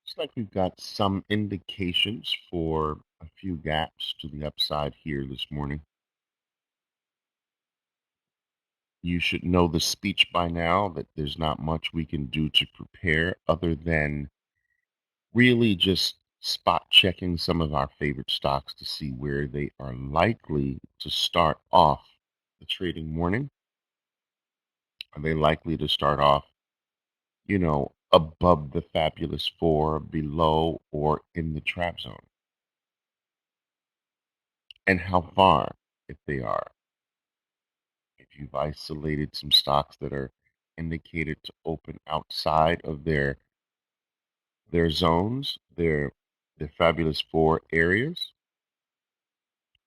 Looks like we've got some indications for a few gaps to the upside here this morning. You should know the speech by now that there's not much we can do to prepare other than really just spot checking some of our favorite stocks to see where they are likely to start off the trading morning. Are they likely to start off, above the fabulous four, below, or in the trap zone? And how far, if they are? If you've isolated some stocks that are indicated to open outside of their zones, their fabulous four areas,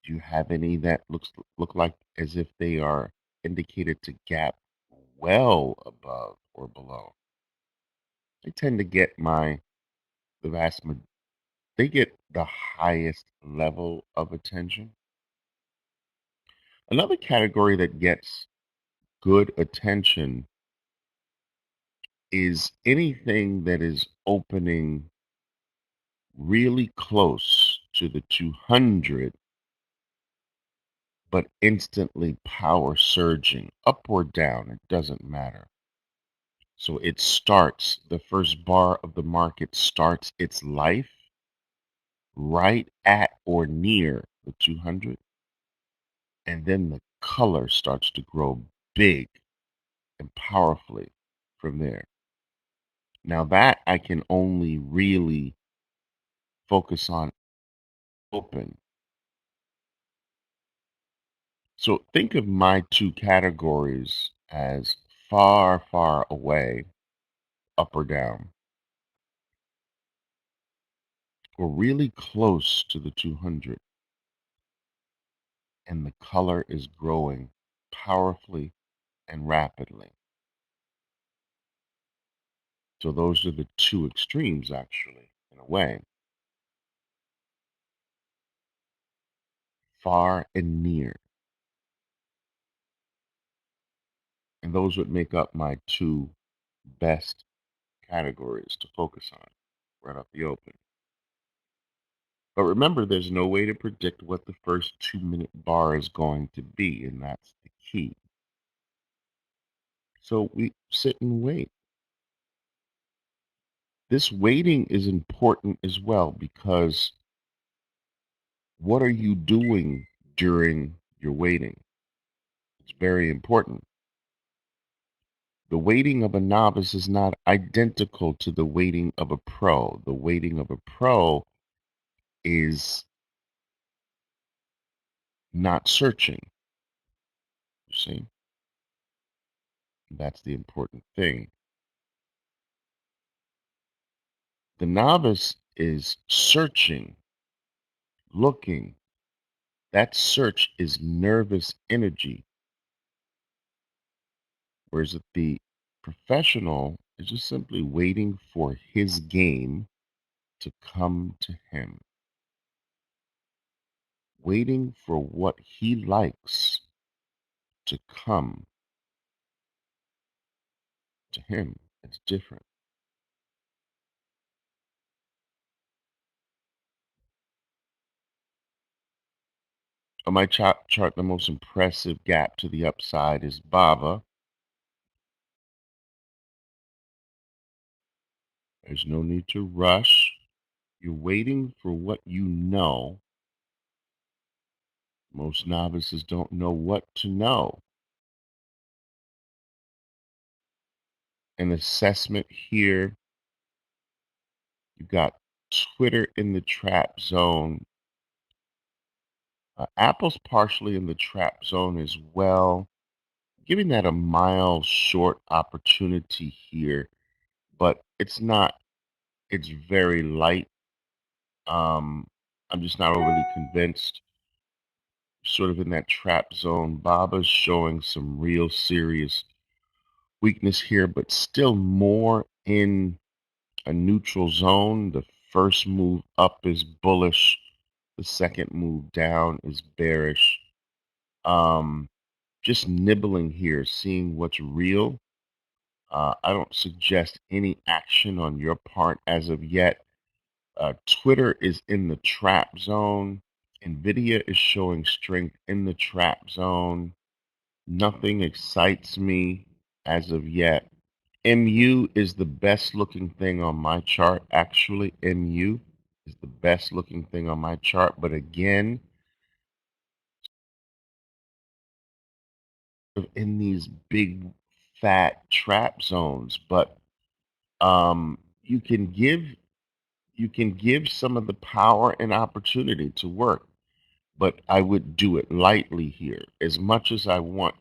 do you have any that look like as if they are indicated to gap well above or below? They tend to get the they get the highest level of attention. Another category that gets good attention is anything that is opening really close to the 200, but instantly power surging up or down, it doesn't matter. So the first bar of the market starts its life right at or near the 200, and then the color starts to grow big and powerfully from there. Now, that I can only really focus on open. So think of my two categories as far, far away, up or down, or really close to the 200, and the color is growing powerfully and rapidly. So those are the two extremes, actually, in a way, far and near. And those would make up my two best categories to focus on right off the open. But remember, there's no way to predict what the first 2 minute bar is going to be, and that's the key. So we sit and wait. This waiting is important as well because what are you doing during your waiting? It's very important. The waiting of a novice is not identical to the waiting of a pro. The waiting of a pro is not searching, you see? That's the important thing. The novice is searching, looking. That search is nervous energy, whereas the professional is just simply waiting for his game to come to him, waiting for what he likes to come to him. It's different. On my chart, the most impressive gap to the upside is BAVA. There's no need to rush. You're waiting for what you know. Most novices don't know what to know. An assessment here. You've got Twitter in the trap zone. Apple's partially in the trap zone as well. Giving that a mild short opportunity here, but it's not, it's very light. I'm just not overly convinced. Sort of in that trap zone. Baba's showing some real serious weakness here, but still more in a neutral zone. The first move up is bullish. The second move down is bearish. Um, just nibbling here, seeing what's real. I don't suggest any action on your part as of yet. Twitter is in the trap zone. Nvidia is showing strength in the trap zone. Nothing excites me as of yet. MU is the best looking thing on my chart. Actually, MU is the best looking thing on my chart. But again, in these big fat trap zones. But you can give some of the power and opportunity to work. But I would do it lightly here. As much as I want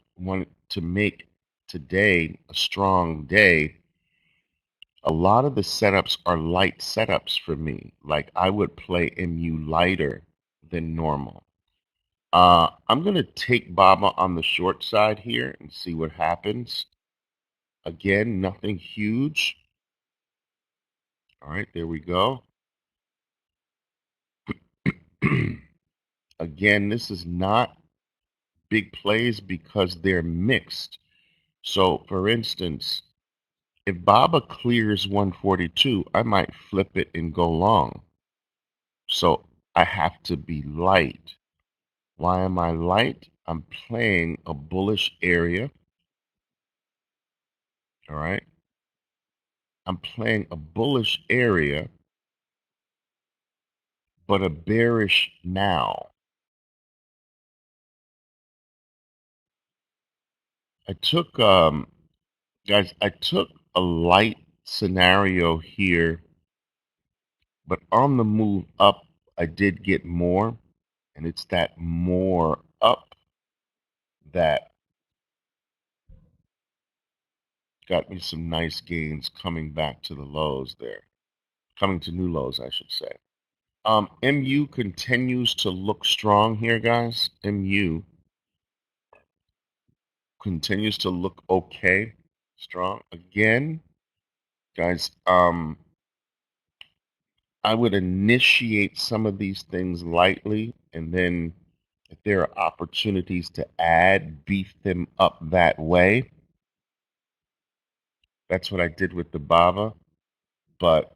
to make today a strong day, a lot of the setups are light setups for me. Like I would play MU lighter than normal. I'm going to take Baba on the short side here and see what happens. Again, nothing huge. All right, there we go. Again, this is not big plays because they're mixed. So, for instance, if Baba clears 142, I might flip it and go long. So I have to be light. Why am I light? I'm playing a bullish area. All right. I'm playing a bullish area, but a bearish now. I took, guys, I took a light scenario here, but on the move up, I did get more, and it's that more up that got me some nice gains coming back to the lows there, coming to new lows, I should say. MU continues to look strong here, guys. MU continues to look okay, strong. Again, guys, I would initiate some of these things lightly, and then if there are opportunities to add, beef them up that way. That's what I did with the Bava. But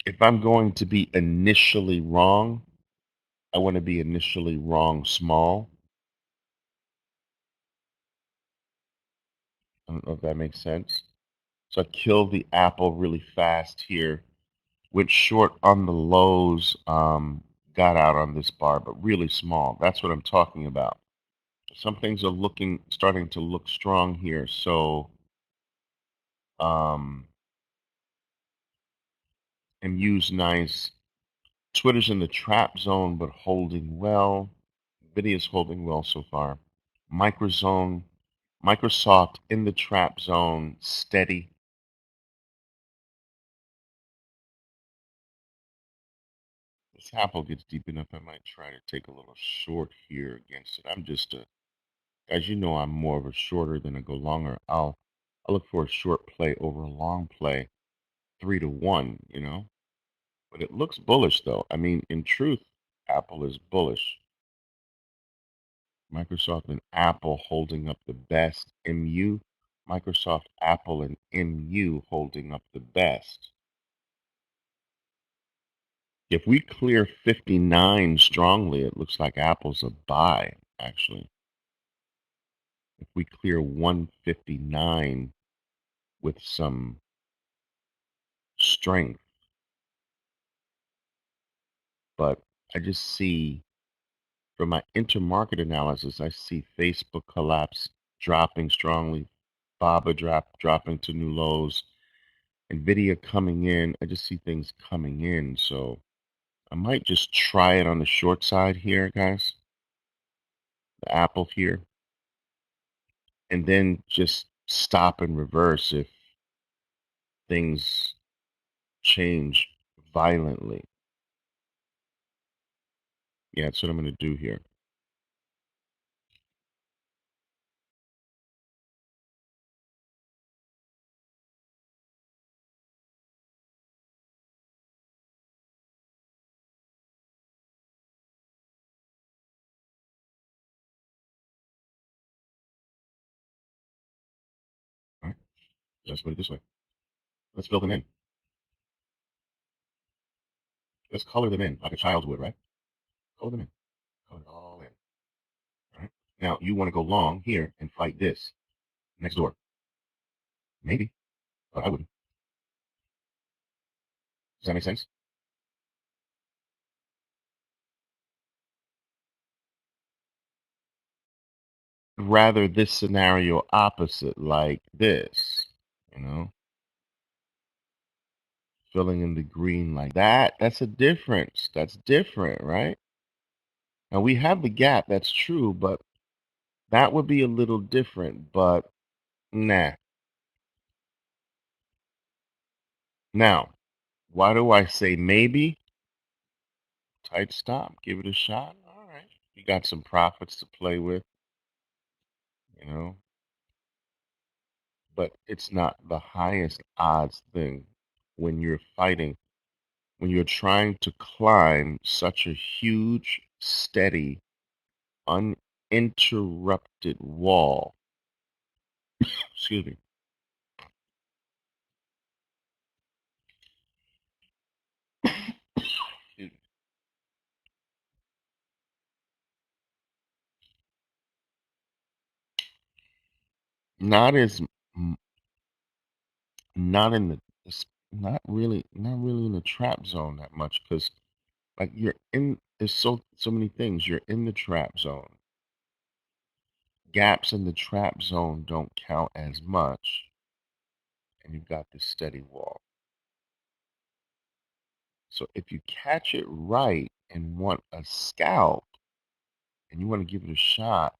if I'm going to be initially wrong, I want to be initially wrong small. I don't know if that makes sense. So I killed the apple really fast here. Went short on the lows, got out on this bar, but really small. That's what I'm talking about. Some things are starting to look strong here. So um, MU's nice. Twitter's in the trap zone, but holding well. Nvidia's holding well so far. Microzone, Microsoft in the trap zone, steady. This apple gets deep enough, I might try to take a little short here against it. I'm just a, as you know, I'm more of a shorter than a go longer. I'll look for a short play over a long play, 3-1, you know. But it looks bullish though. I mean, in truth, Apple is bullish. Microsoft and Apple holding up the best. MU, Microsoft, Apple, and MU holding up the best. If we clear 59 strongly, it looks like Apple's a buy, actually. If we clear 159 with some strength, but I just see from my intermarket analysis, I see Facebook collapse dropping strongly, Baba dropping to new lows, Nvidia coming in. I just see things coming in, so I might just try it on the short side here, guys. The Apple here, and then just stop and reverse if things change violently. Yeah, that's what I'm going to do here. All right, let's put it this way. Let's fill them in. Just color them in like a child would, right? Color them in. Color it all in. All right. Now you want to go long here and fight this next door. Maybe, but I wouldn't. Does that make sense? Rather this scenario opposite, like this, you know, filling in the green like that. That's a difference. That's different, right? Now we have the gap, that's true, but that would be a little different, but nah. Now, why do I say maybe? Tight stop, give it a shot. All right. You got some profits to play with, you know, but it's not the highest odds thing when you're fighting, when you're trying to climb such a huge, steady, uninterrupted wall. Excuse me. Excuse me. Not as, m- not in the, not really in the trap zone that much because like you're in, there's so many things. You're in the trap zone. Gaps in the trap zone don't count as much, and you've got this steady wall. So if you catch it right and want a scalp and you want to give it a shot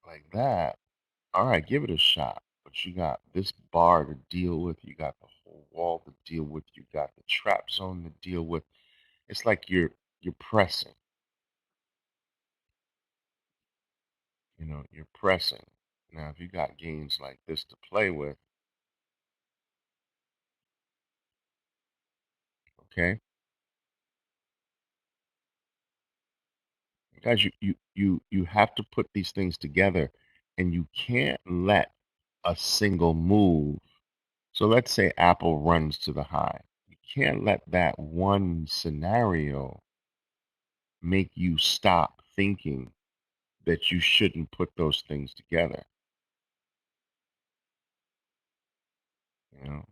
like that, all right, give it a shot. But you got this bar to deal with, you got the whole wall to deal with, you got the trap zone to deal with. It's like you're pressing, you're pressing. Now if you got games like this to play with, okay? Guys, you have to put these things together and you can't let a single move. So let's say Apple runs to the high. You can't let that one scenario make you stop thinking that you shouldn't put those things together. You know,